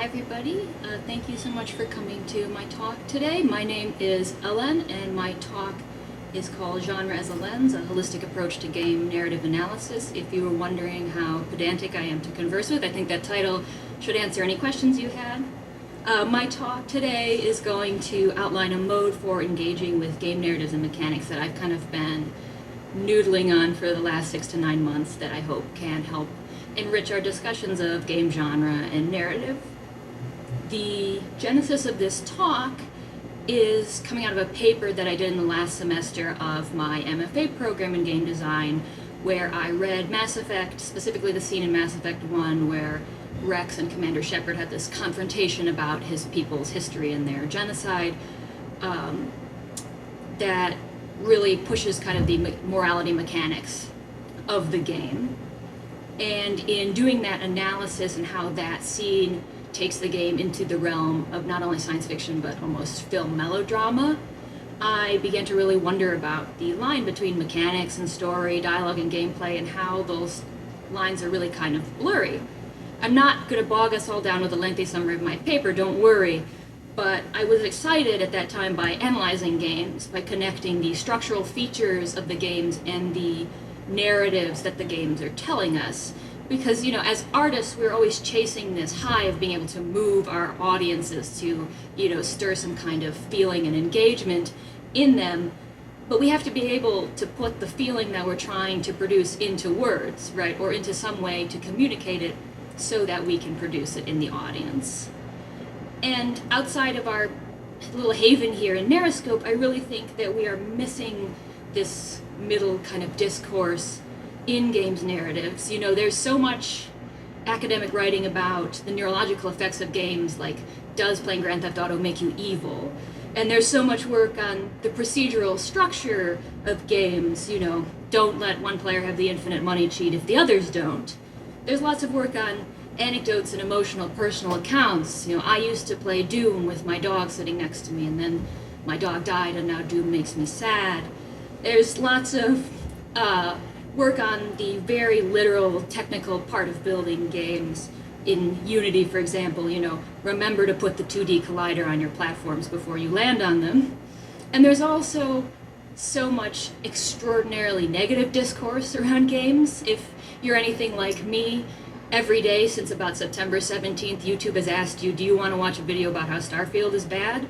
Hi everybody, thank you so much for coming to my talk today. My name is Helene and my talk is called Genre as a Lens, a holistic approach to game narrative analysis. If you were wondering how pedantic I am to converse with, I think that title should answer any questions you had. My talk today is going to outline a mode for engaging with game narratives and mechanics that I've kind of been noodling on for the last 6 to 9 months that I hope can help enrich our discussions of game genre and narrative. The genesis of this talk is coming out of a paper that I did in the last semester of my MFA program in game design, where I read Mass Effect, specifically the scene in Mass Effect 1 where Rex and Commander Shepard had this confrontation about his people's history and their genocide that really pushes kind of the morality mechanics of the game. And in doing that analysis and how that scene takes the game into the realm of not only science fiction but almost film melodrama, I began to really wonder about the line between mechanics and story, dialogue and gameplay, and how those lines are really kind of blurry. I'm not going to bog us all down with a lengthy summary of my paper, don't worry, but I was excited at that time by analyzing games, by connecting the structural features of the games and the narratives that the games are telling us. Because, you know, as artists, we're always chasing this high of being able to move our audiences to, you know, stir some kind of feeling and engagement in them. But we have to be able to put the feeling that we're trying to produce into words, right? Or into some way to communicate it so that we can produce it in the audience. And outside of our little haven here in NarraScope, I really think that we are missing this middle kind of discourse in games narratives. You know, there's so much academic writing about the neurological effects of games, like, does playing Grand Theft Auto make you evil? And there's so much work on the procedural structure of games, you know, don't let one player have the infinite money cheat if the others don't. There's lots of work on anecdotes and emotional personal accounts. You know, I used to play Doom with my dog sitting next to me, and then my dog died and now Doom makes me sad. There's lots of work on the very literal technical part of building games. In Unity, for example, you know, remember to put the 2D collider on your platforms before you land on them. And there's also so much extraordinarily negative discourse around games. If you're anything like me, every day since about September 17th, YouTube has asked you, do you want to watch a video about how Starfield is bad?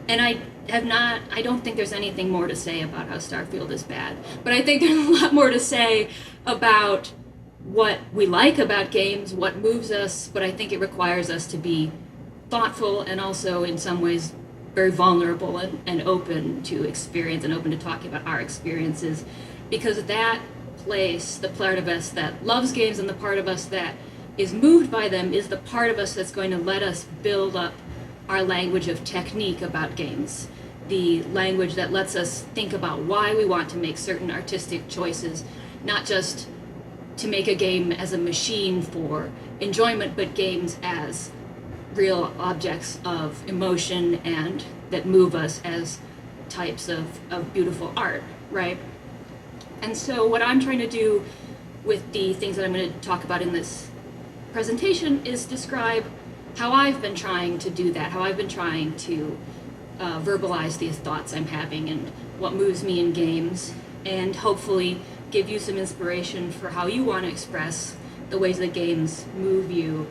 And I don't think there's anything more to say about how Starfield is bad. But I think there's a lot more to say about what we like about games, what moves us, but I think it requires us to be thoughtful and also in some ways very vulnerable and open to experience and open to talking about our experiences. Because that place, the part of us that loves games and the part of us that is moved by them, is the part of us that's going to let us build up our language of technique about games, the language that lets us think about why we want to make certain artistic choices, not just to make a game as a machine for enjoyment, but games as real objects of emotion and that move us as types of beautiful art, right? And so what I'm trying to do with the things that I'm going to talk about in this presentation is describe how I've been trying to do that, how I've been trying to verbalize these thoughts I'm having and what moves me in games, and hopefully give you some inspiration for how you want to express the ways that games move you,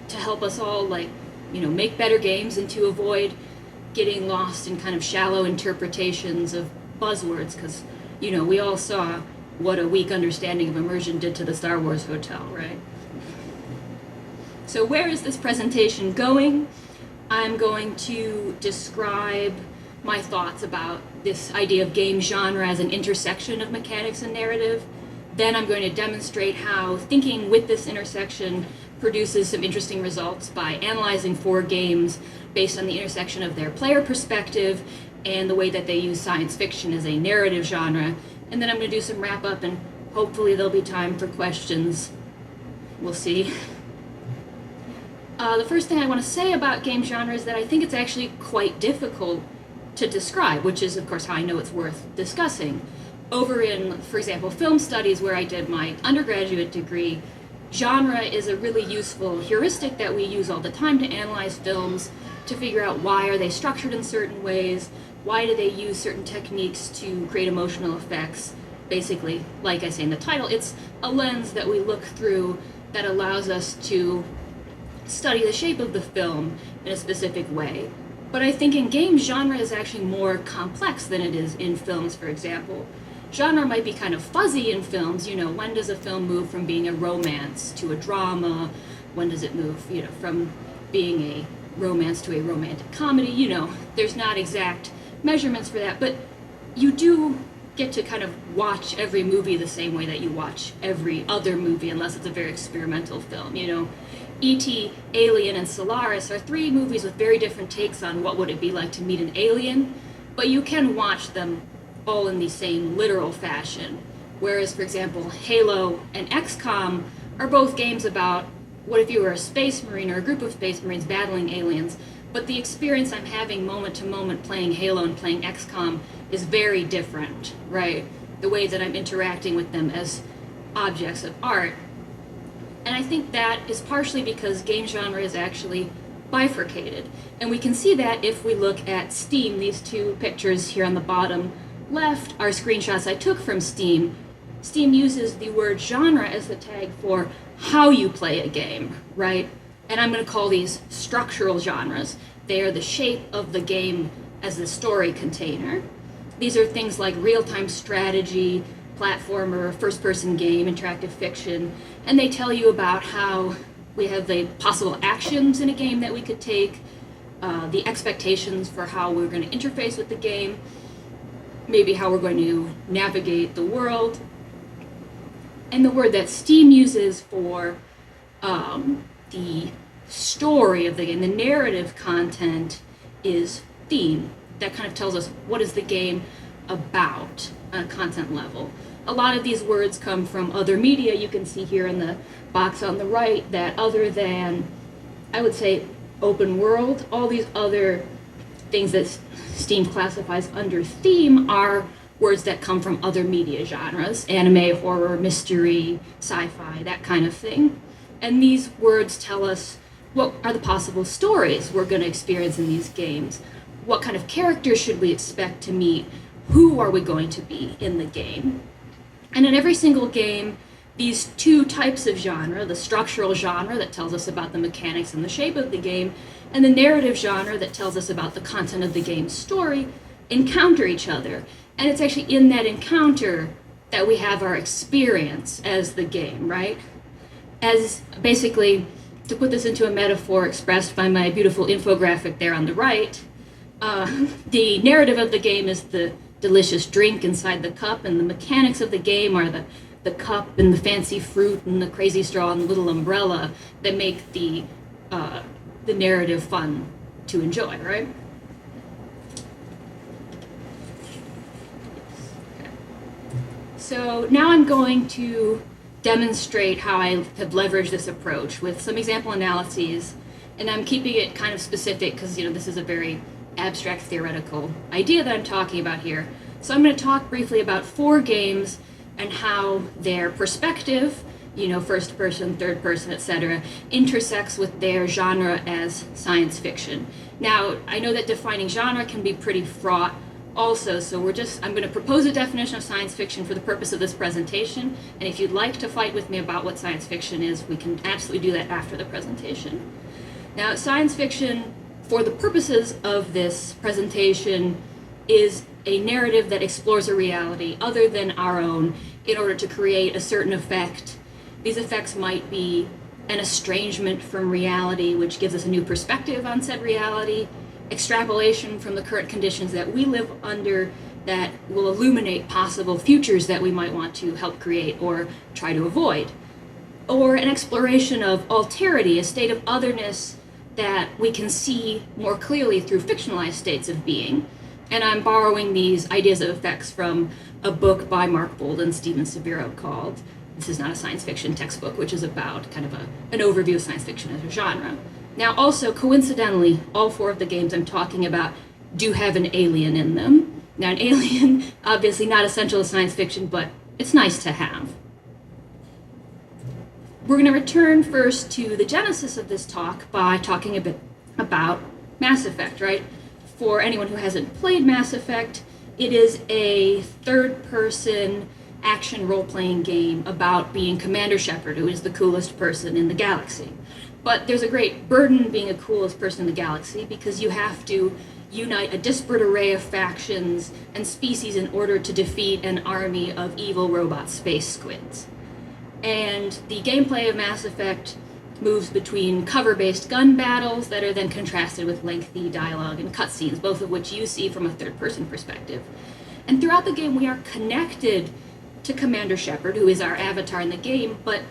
to help us all, like, you know, make better games and to avoid getting lost in kind of shallow interpretations of buzzwords, because, you know, we all saw what a weak understanding of immersion did to the Star Wars hotel, right? So where is this presentation going? I'm going to describe my thoughts about this idea of game genre as an intersection of mechanics and narrative. Then I'm going to demonstrate how thinking with this intersection produces some interesting results by analyzing 4 games based on the intersection of their player perspective and the way that they use science fiction as a narrative genre. And then I'm going to do some wrap up, and hopefully there'll be time for questions. We'll see. The first thing I want to say about game genre is that I think it's actually quite difficult to describe, which is, of course, how I know it's worth discussing. Over in, for example, film studies, where I did my undergraduate degree, genre is a really useful heuristic that we use all the time to analyze films, to figure out why are they structured in certain ways, why do they use certain techniques to create emotional effects. Basically, like I say in the title, it's a lens that we look through that allows us to study the shape of the film in a specific way. But I think in games, genre is actually more complex than it is in films, for example. Genre might be kind of fuzzy in films, you know, when does a film move from being a romance to a drama? When does it move, you know, from being a romance to a romantic comedy? You know, there's not exact measurements for that, but you do get to kind of watch every movie the same way that you watch every other movie, unless it's a very experimental film, you know. E.T., Alien, and Solaris are 3 movies with very different takes on what would it be like to meet an alien, but you can watch them all in the same literal fashion. Whereas, for example, Halo and XCOM are both games about what if you were a space marine or a group of space marines battling aliens, but the experience I'm having moment to moment playing Halo and playing XCOM is very different, right? The way that I'm interacting with them as objects of art. And I think that is partially because game genre is actually bifurcated. And we can see that if we look at Steam. These 2 pictures here on the bottom left are screenshots I took from Steam. Steam uses the word genre as the tag for how you play a game, right? And I'm going to call these structural genres. They are the shape of the game as the story container. These are things like real-time strategy, platformer, first-person game, interactive fiction, and they tell you about how we have the possible actions in a game that we could take, the expectations for how we're going to interface with the game, maybe how we're going to navigate the world. And the word that Steam uses for the story of the game, the narrative content, is theme. That kind of tells us what is the game about on a content level. A lot of these words come from other media. You can see here in the box on the right that other than, I would say, open world, all these other things that Steam classifies under theme are words that come from other media genres, anime, horror, mystery, sci-fi, that kind of thing. And these words tell us what are the possible stories we're going to experience in these games. What kind of characters should we expect to meet? Who are we going to be in the game? And in every single game, these 2 types of genre, the structural genre that tells us about the mechanics and the shape of the game, and the narrative genre that tells us about the content of the game's story, encounter each other. And it's actually in that encounter that we have our experience as the game, right? As basically, to put this into a metaphor expressed by my beautiful infographic there on the right, the narrative of the game is the delicious drink inside the cup, and the mechanics of the game are the cup and the fancy fruit and the crazy straw and the little umbrella that make the narrative fun to enjoy, right? So now I'm going to demonstrate how I have leveraged this approach with some example analyses, and I'm keeping it kind of specific because, you know, this is a very abstract theoretical idea that I'm talking about here. So I'm going to talk briefly about 4 games and how their perspective, you know, first person, third person, etc., intersects with their genre as science fiction. Now, I know that defining genre can be pretty fraught also, so I'm going to propose a definition of science fiction for the purpose of this presentation, and if you'd like to fight with me about what science fiction is, we can absolutely do that after the presentation. Now, science fiction, for the purposes of this presentation, is a narrative that explores a reality other than our own in order to create a certain effect. These effects might be an estrangement from reality, which gives us a new perspective on said reality, extrapolation from the current conditions that we live under that will illuminate possible futures that we might want to help create or try to avoid, or an exploration of alterity, a state of otherness that we can see more clearly through fictionalized states of being. And I'm borrowing these ideas of effects from a book by Mark Bold and Steven Severo called This Is Not a Science Fiction Textbook, which is about kind of an overview of science fiction as a genre. Now, also, coincidentally, all 4 of the games I'm talking about do have an alien in them. Now, an alien, obviously not essential to science fiction, but it's nice to have. we're going to return first to the genesis of this talk by talking a bit about Mass Effect, right? For anyone who hasn't played Mass Effect, it is a third-person action role-playing game about being Commander Shepard, who is the coolest person in the galaxy. But there's a great burden being the coolest person in the galaxy because you have to unite a disparate array of factions and species in order to defeat an army of evil robot space squids. And the gameplay of Mass Effect moves between cover-based gun battles that are then contrasted with lengthy dialogue and cutscenes, both of which you see from a third-person perspective. And throughout the game, we are connected to Commander Shepard, who is our avatar in the game, but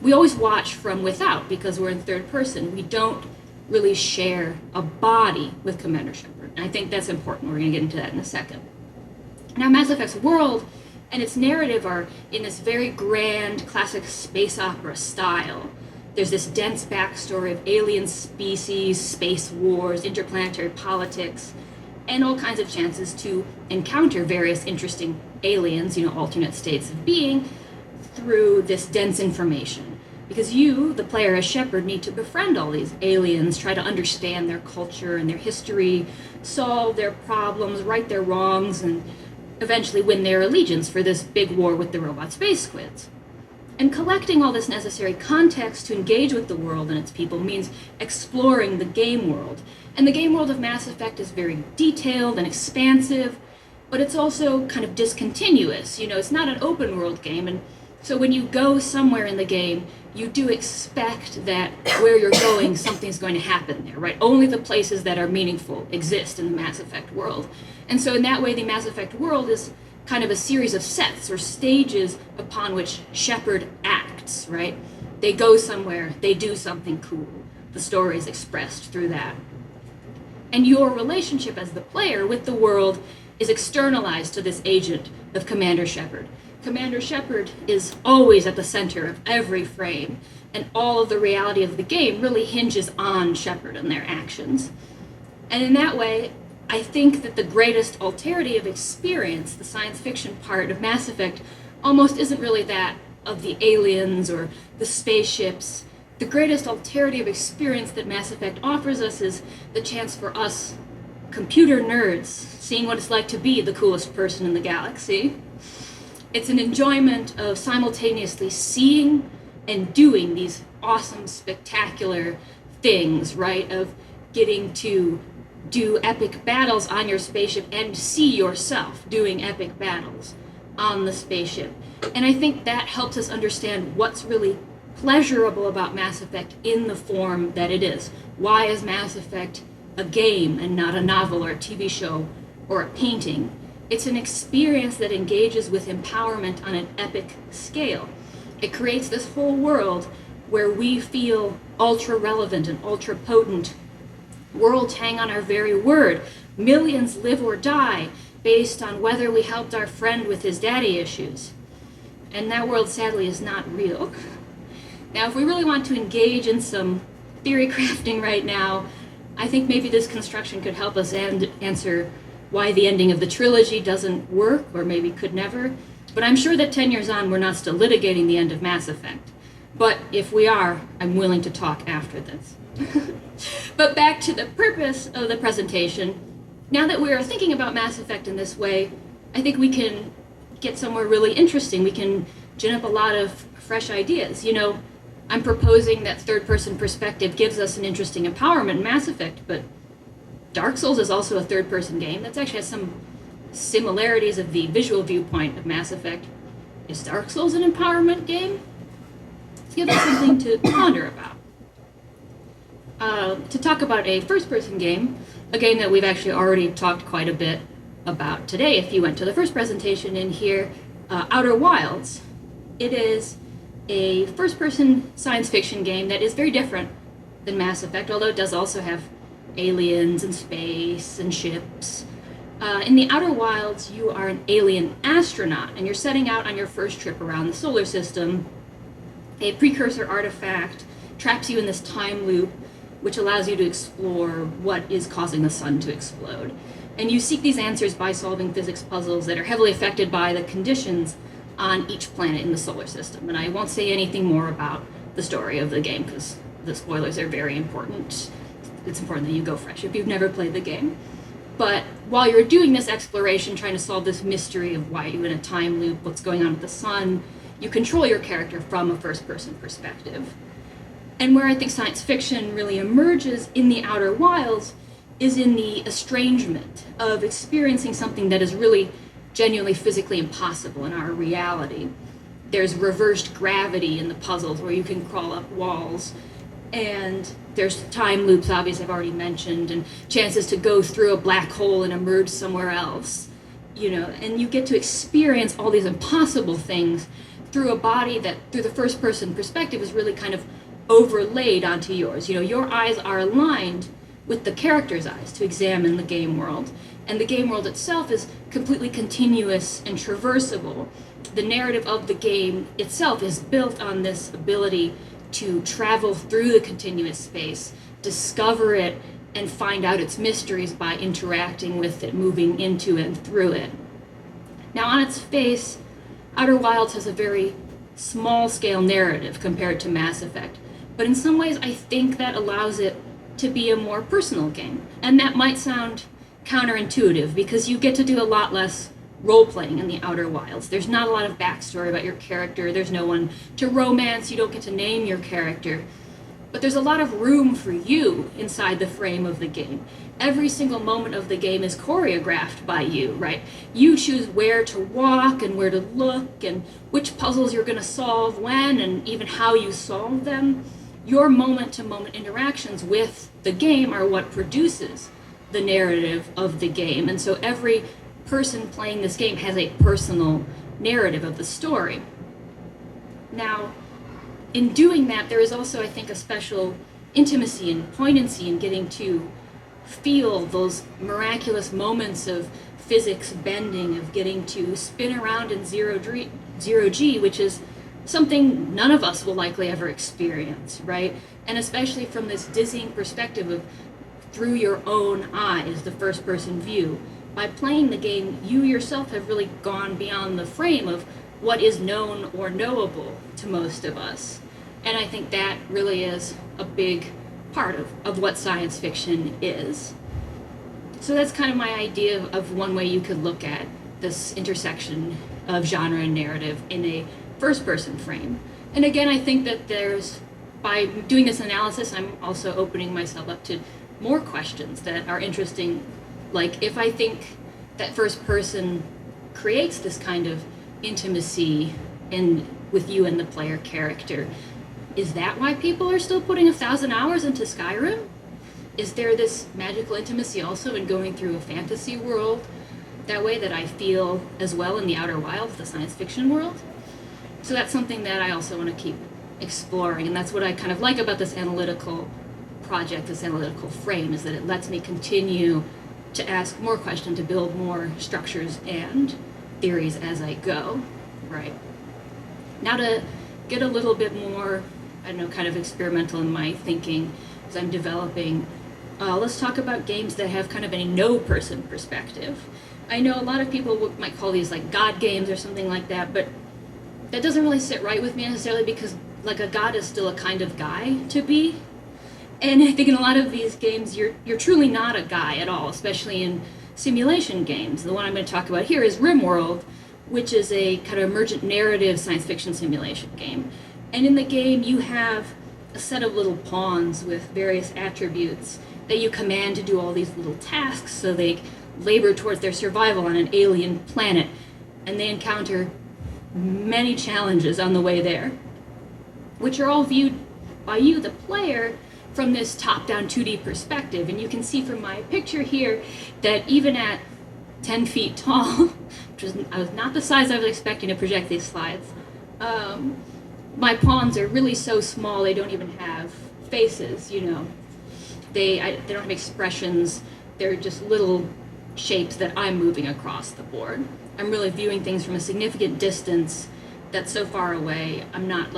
we always watch from without because we're in third person. We don't really share a body with Commander Shepard. And I think that's important. We're going to get into that in a second. Now, Mass Effect's world and its narrative are in this very grand, classic space opera style. There's this dense backstory of alien species, space wars, interplanetary politics, and all kinds of chances to encounter various interesting aliens, alternate states of being, through this dense information. Because you, the player as Shepard, need to befriend all these aliens, try to understand their culture and their history, solve their problems, right their wrongs, and eventually win their allegiance for this big war with the robot space squids. And collecting all this necessary context to engage with the world and its people means exploring the game world. And the game world of Mass Effect is very detailed and expansive, but it's also kind of discontinuous. It's not an open world game, and so when you go somewhere in the game, you do expect that where you're going, something's going to happen there, right? Only the places that are meaningful exist in the Mass Effect world. And so in that way, the Mass Effect world is kind of a series of sets or stages upon which Shepard acts, right? They go somewhere, they do something cool. The story is expressed through that. And your relationship as the player with the world is externalized to this agent of Commander Shepard. Commander Shepard is always at the center of every frame, and all of the reality of the game really hinges on Shepard and their actions. And in that way, I think that the greatest alternative experience, the science fiction part of Mass Effect, almost isn't really that of the aliens or the spaceships. The greatest alternative experience that Mass Effect offers us is the chance for us computer nerds seeing what it's like to be the coolest person in the galaxy. It's an enjoyment of simultaneously seeing and doing these awesome, spectacular things, right? Of getting to do epic battles on your spaceship and see yourself doing epic battles on the spaceship. And I think that helps us understand what's really pleasurable about Mass Effect in the form that it is. Why is Mass Effect a game and not a novel or a TV show or a painting? It's an experience that engages with empowerment on an epic scale. It creates this whole world where we feel ultra relevant and ultra potent. Worlds hang on our very word. Millions live or die based on whether we helped our friend with his daddy issues. And that world, sadly, is not real. Now, if we really want to engage in some theory crafting right now, I think maybe this construction could help us answer why the ending of the trilogy doesn't work, or maybe could never. But I'm sure that 10 years on, we're not still litigating the end of Mass Effect. But if we are, I'm willing to talk after this. But back to the purpose of the presentation. Now that we're thinking about Mass Effect in this way, I think we can get somewhere really interesting. We can gin up a lot of fresh ideas. I'm proposing that third-person perspective gives us an interesting empowerment in Mass Effect, but Dark Souls is also a third-person game. That actually has some similarities of the visual viewpoint of Mass Effect. Is Dark Souls an empowerment game? Let's give us something to ponder about. To talk about a first-person game, a game that we've actually already talked quite a bit about today, if you went to the first presentation in here, Outer Wilds. It is a first-person science fiction game that is very different than Mass Effect, although it does also have aliens and space and ships. In the Outer Wilds, you are an alien astronaut, and you're setting out on your first trip around the solar system. A precursor artifact traps you in this time loop, which allows you to explore what is causing the sun to explode. And you seek these answers by solving physics puzzles that are heavily affected by the conditions on each planet in the solar system. And I won't say anything more about the story of the game, because the spoilers are very important. It's important that you go fresh if you've never played the game. But while you're doing this exploration, trying to solve this mystery of why you're in a time loop, what's going on with the sun, you control your character from a first-person perspective. And where I think science fiction really emerges in the Outer Wilds is in the estrangement of experiencing something that is really genuinely physically impossible in our reality. There's reversed gravity in the puzzles where you can crawl up walls, and there's time loops, obviously I've already mentioned, and chances to go through a black hole and emerge somewhere else, and you get to experience all these impossible things through a body that, through the first person perspective, is really kind of overlaid onto yours. Your eyes are aligned with the character's eyes to examine the game world, and the game world itself is completely continuous and traversable. The narrative of the game itself is built on this ability to travel through the continuous space, discover it, and find out its mysteries by interacting with it, moving into and through it. Now, on its face, Outer Wilds has a very small-scale narrative compared to Mass Effect, but in some ways I think that allows it to be a more personal game. And that might sound counterintuitive, because you get to do a lot less role-playing in the Outer Wilds. There's not a lot of backstory about your character, there's no one to romance, you don't get to name your character. But there's a lot of room for you inside the frame of the game. Every single moment of the game is choreographed by you, right? You choose where to walk and where to look and which puzzles you're going to solve when, and even how you solve them. Your moment-to-moment interactions with the game are what produces the narrative of the game. And so every person playing this game has a personal narrative of the story. Now, in doing that, there is also, I think, a special intimacy and poignancy in getting to feel those miraculous moments of physics bending, of getting to spin around in zero G, which is something none of us will likely ever experience, right? And especially from this dizzying perspective of through your own eyes, the first-person view. By playing the game, you yourself have really gone beyond the frame of what is known or knowable to most of us. And I think that really is a big part of what science fiction is. So that's kind of my idea of one way you could look at this intersection of genre and narrative in a first-person frame. And again, I think that by doing this analysis, I'm also opening myself up to more questions that are interesting. Like, if I think that first person creates this kind of intimacy with you and the player character, is that why people are still putting 1,000 hours into Skyrim? Is there this magical intimacy also in going through a fantasy world that way that I feel as well in the Outer Wilds, the science fiction world? So that's something that I also want to keep exploring, and that's what I kind of like about this analytical project, this analytical frame, is that it lets me continue to ask more questions, to build more structures and theories as I go, right? Now, to get a little bit more, kind of experimental in my thinking as I'm developing, let's talk about games that have kind of a no-person perspective. I know a lot of people might call these like god games or something like that, but that doesn't really sit right with me necessarily, because like a god is still a kind of guy to be. And I think in a lot of these games, you're truly not a guy at all, especially in simulation games. The one I'm going to talk about here is RimWorld, which is a kind of emergent narrative science fiction simulation game. And in the game, you have a set of little pawns with various attributes that you command to do all these little tasks so they labor towards their survival on an alien planet. And they encounter many challenges on the way there, which are all viewed by you, the player, from this top-down 2D perspective. And you can see from my picture here that even at 10 feet tall, which was not the size I was expecting to project these slides, my pawns are really so small they don't even have faces, They don't have expressions, they're just little shapes that I'm moving across the board. I'm really viewing things from a significant distance that's so far away, I'm not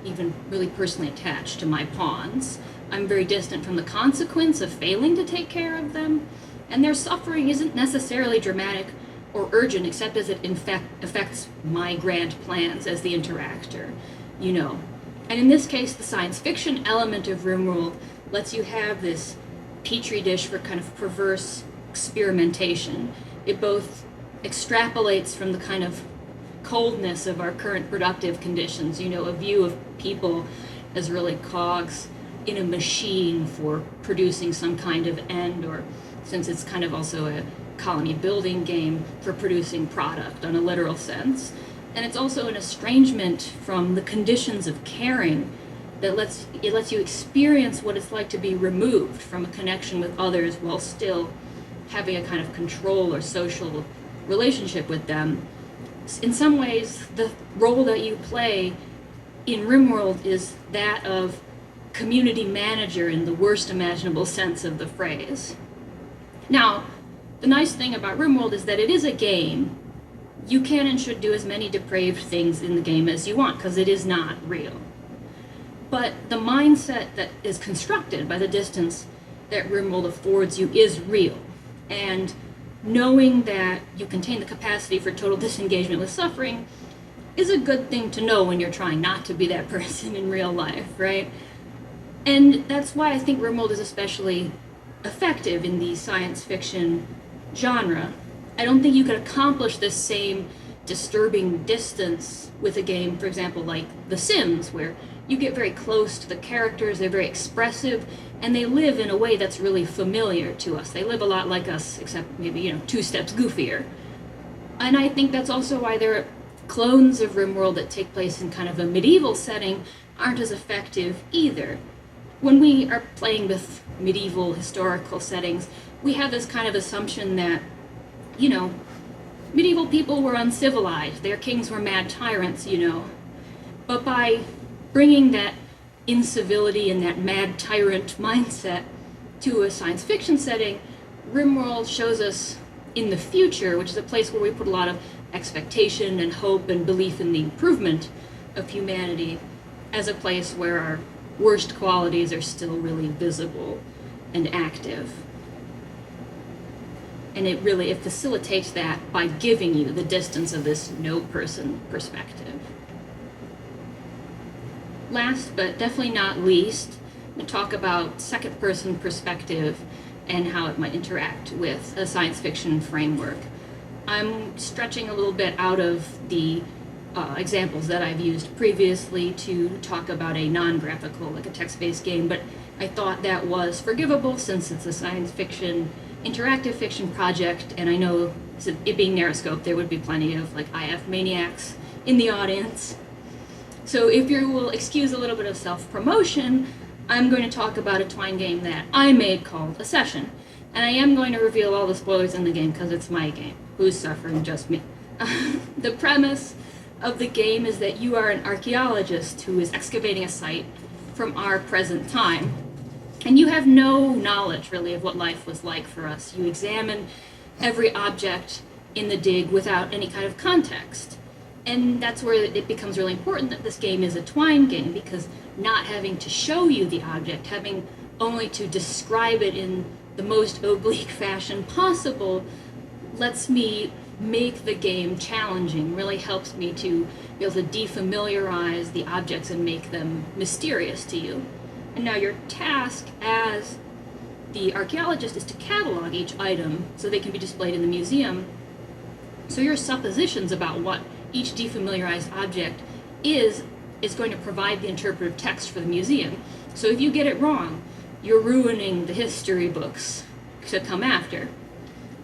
even really personally attached to my pawns. I'm very distant from the consequence of failing to take care of them, and their suffering isn't necessarily dramatic or urgent, except as it in fact affects my grand plans as the interactor, And And in this case, the science fiction element of RimWorld lets you have this petri dish for kind of perverse experimentation. It both extrapolates from the kind of coldness of our current productive conditions, a view of people as really cogs in a machine for producing some kind of end, or since it's kind of also a colony building game, for producing product on a literal sense. And it's also an estrangement from the conditions of caring that lets you experience what it's like to be removed from a connection with others while still having a kind of control or social relationship with them. In some ways, the role that you play in RimWorld is that of community manager in the worst imaginable sense of the phrase. Now, the nice thing about RimWorld is that it is a game. You can and should do as many depraved things in the game as you want, because it is not real. But the mindset that is constructed by the distance that RimWorld affords you is real. And knowing that you contain the capacity for total disengagement with suffering is a good thing to know when you're trying not to be that person in real life, right? And that's why I think RimWorld is especially effective in the science fiction genre. I don't think you could accomplish this same disturbing distance with a game, for example, like The Sims, where you get very close to the characters, they're very expressive, and they live in a way that's really familiar to us. They live a lot like us, except maybe, 2 steps goofier. And I think that's also why their clones of RimWorld that take place in kind of a medieval setting aren't as effective either. When we are playing with medieval historical settings, we have this kind of assumption that, medieval people were uncivilized, their kings were mad tyrants, But by bringing that incivility and that mad tyrant mindset to a science fiction setting, RimWorld shows us in the future, which is a place where we put a lot of expectation and hope and belief in the improvement of humanity, as a place where our worst qualities are still really visible and active. And it facilitates that by giving you the distance of this no-person perspective. Last, but definitely not least, I'm going to talk about second-person perspective and how it might interact with a science fiction framework. I'm stretching a little bit out of the examples that I've used previously to talk about a non-graphical, like a text-based game, but I thought that was forgivable since it's a science fiction, interactive fiction project, and I know, it being NarraScope, there would be plenty of IF maniacs in the audience. So if you will excuse a little bit of self-promotion, I'm going to talk about a Twine game that I made called A Session. And I am going to reveal all the spoilers in the game because it's my game. Who's suffering? Just me. The premise of the game is that you are an archaeologist who is excavating a site from our present time. And you have no knowledge, really, of what life was like for us. You examine every object in the dig without any kind of context. And that's where it becomes really important that this game is a Twine game, because not having to show you the object, having only to describe it in the most oblique fashion possible, lets me make the game challenging, really helps me to be able to defamiliarize the objects and make them mysterious to you. And now your task as the archaeologist is to catalog each item so they can be displayed in the museum. So your suppositions about what each defamiliarized object is going to provide the interpretive text for the museum. So if you get it wrong, you're ruining the history books to come after.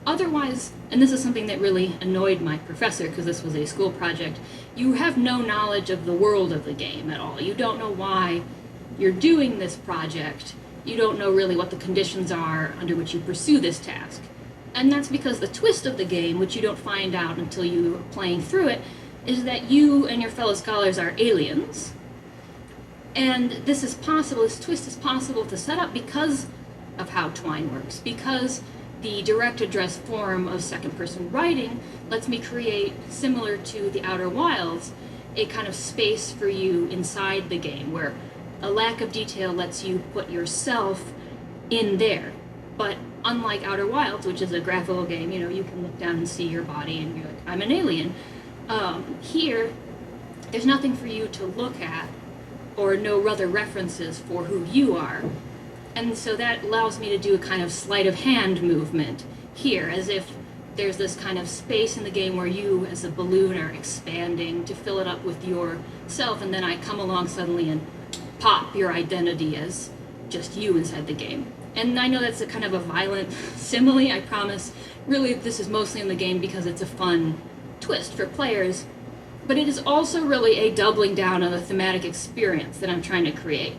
Otherwise, and this is something that really annoyed my professor because this was a school project, you have no knowledge of the world of the game at all. You don't know why you're doing this project. You don't know really what the conditions are under which you pursue this task. And that's because the twist of the game, which you don't find out until you are playing through it, is that you and your fellow scholars are aliens. And this twist is possible to set up because of how Twine works, because the direct address form of second-person writing lets me create, similar to the Outer Wilds, a kind of space for you inside the game, where a lack of detail lets you put yourself in there. But unlike Outer Wilds, which is a graphical game, you can look down and see your body and you're like, I'm an alien. Here, there's nothing for you to look at or no other references for who you are. And so that allows me to do a kind of sleight of hand movement here, as if there's this kind of space in the game where you as a balloon are expanding to fill it up with yourself, and then I come along suddenly and pop your identity as just you inside the game. And I know that's a kind of a violent simile, I promise. Really, this is mostly in the game because it's a fun twist for players, but it is also really a doubling down on the thematic experience that I'm trying to create.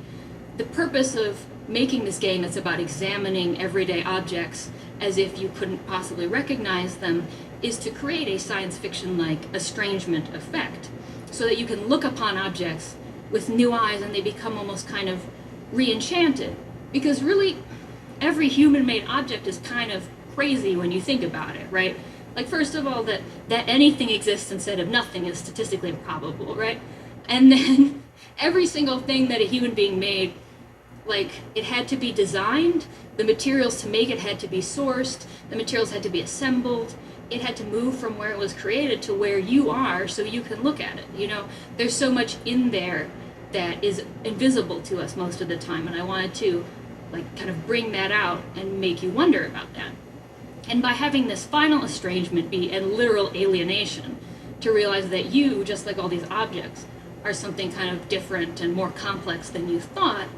The purpose of making this game is about examining everyday objects as if you couldn't possibly recognize them, is to create a science fiction-like estrangement effect, so that you can look upon objects with new eyes and they become almost kind of re-enchanted. Because really, every human-made object is kind of crazy when you think about it, right? Like, first of all, that anything exists instead of nothing is statistically improbable, right? And then every single thing that a human being made, like, it had to be designed, the materials to make it had to be sourced, the materials had to be assembled, it had to move from where it was created to where you are so you can look at it, you know? There's so much in there that is invisible to us most of the time, and I wanted to, like, kind of bring that out and make you wonder about that. And by having this final estrangement be a literal alienation, to realize that you, just like all these objects, are something kind of different and more complex than you thought,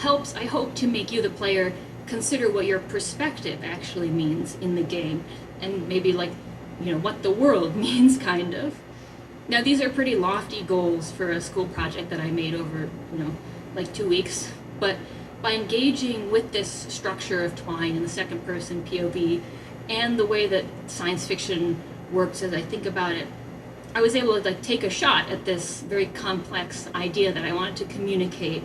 helps, I hope, to make you, the player, consider what your perspective actually means in the game, and maybe, like, you know, what the world means, kind of. Now, these are pretty lofty goals for a school project that I made over, you know, like 2 weeks, but by engaging with this structure of Twine in the second person POV and the way that science fiction works as I think about it, I was able to, like, take a shot at this very complex idea that I wanted to communicate.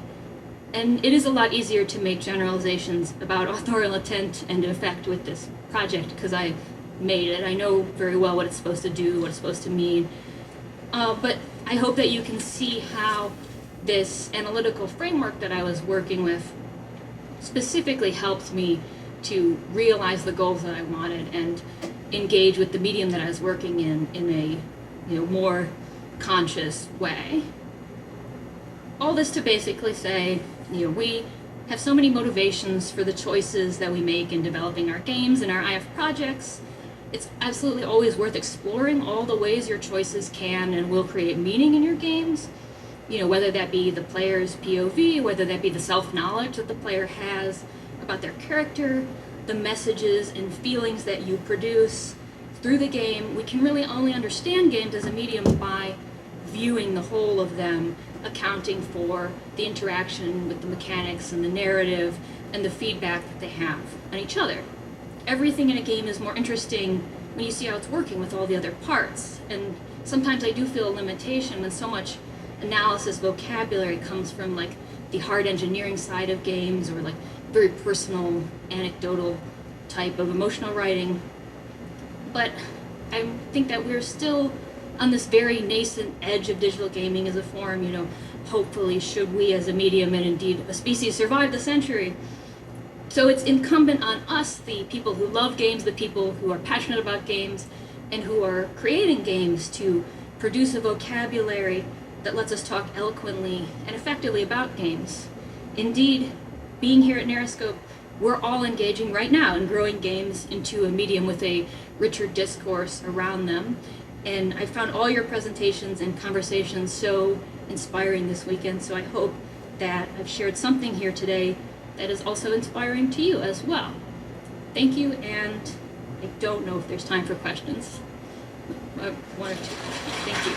And it is a lot easier to make generalizations about authorial intent and effect with this project because I made it. I know very well what it's supposed to do, what it's supposed to mean. But I hope that you can see how this analytical framework that I was working with specifically helped me to realize the goals that I wanted and engage with the medium that I was working in a, you know, more conscious way. All this to basically say, you know, we have so many motivations for the choices that we make in developing our games and our IF projects. It's absolutely always worth exploring all the ways your choices can and will create meaning in your games. You know, whether that be the player's POV, whether that be the self-knowledge that the player has about their character, the messages and feelings that you produce through the game. We can really only understand games as a medium by viewing the whole of them, accounting for the interaction with the mechanics and the narrative and the feedback that they have on each other. Everything in a game is more interesting when you see how it's working with all the other parts. And sometimes I do feel a limitation when so much analysis vocabulary comes from, like, the hard engineering side of games, or like very personal, anecdotal type of emotional writing. But I think that we're still on this very nascent edge of digital gaming as a form, you know, hopefully should we as a medium and indeed a species survive the century. So it's incumbent on us, the people who love games, the people who are passionate about games, and who are creating games, to produce a vocabulary that lets us talk eloquently and effectively about games. Indeed, being here at NarraScope, we're all engaging right now in growing games into a medium with a richer discourse around them. And I found all your presentations and conversations so inspiring this weekend, so I hope that I've shared something here today that is also inspiring to you as well. Thank you, and I don't know if there's time for questions. One or two. Thank you.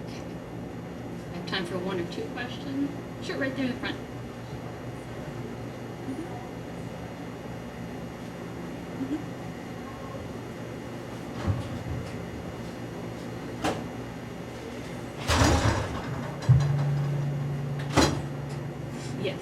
Okay. I have time for one or two questions. Sure, right there in the front. Yes.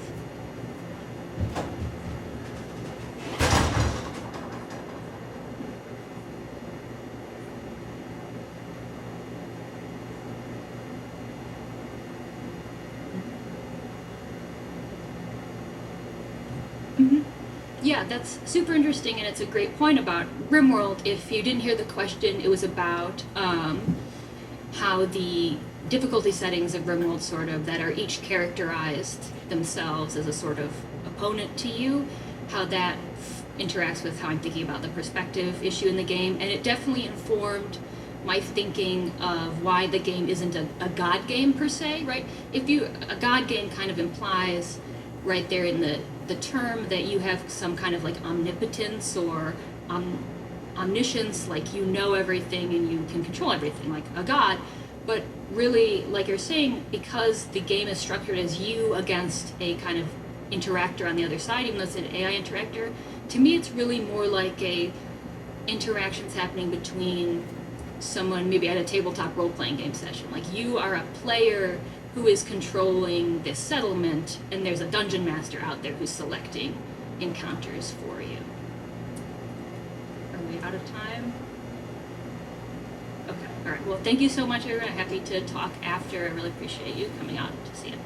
Yeah, that's super interesting, and it's a great point about RimWorld. If you didn't hear the question, it was about how the difficulty settings of RimWorld sort of that are each characterized themselves as a sort of opponent to you, how that interacts with how I'm thinking about the perspective issue in the game, and it definitely informed my thinking of why the game isn't a god game per se, right? A god game kind of implies right there in the term that you have some kind of like omnipotence or omniscience, like you know everything and you can control everything, like a god. But really, like you're saying, because the game is structured as you against a kind of interactor on the other side, even though it's an AI interactor, to me it's really more like a interactions happening between someone maybe at a tabletop role-playing game session. Like you are a player who is controlling this settlement, and there's a dungeon master out there who's selecting encounters for you. Are we out of time? Okay, all right. Well, thank you so much, everyone. I'm happy to talk after. I really appreciate you coming out to see it.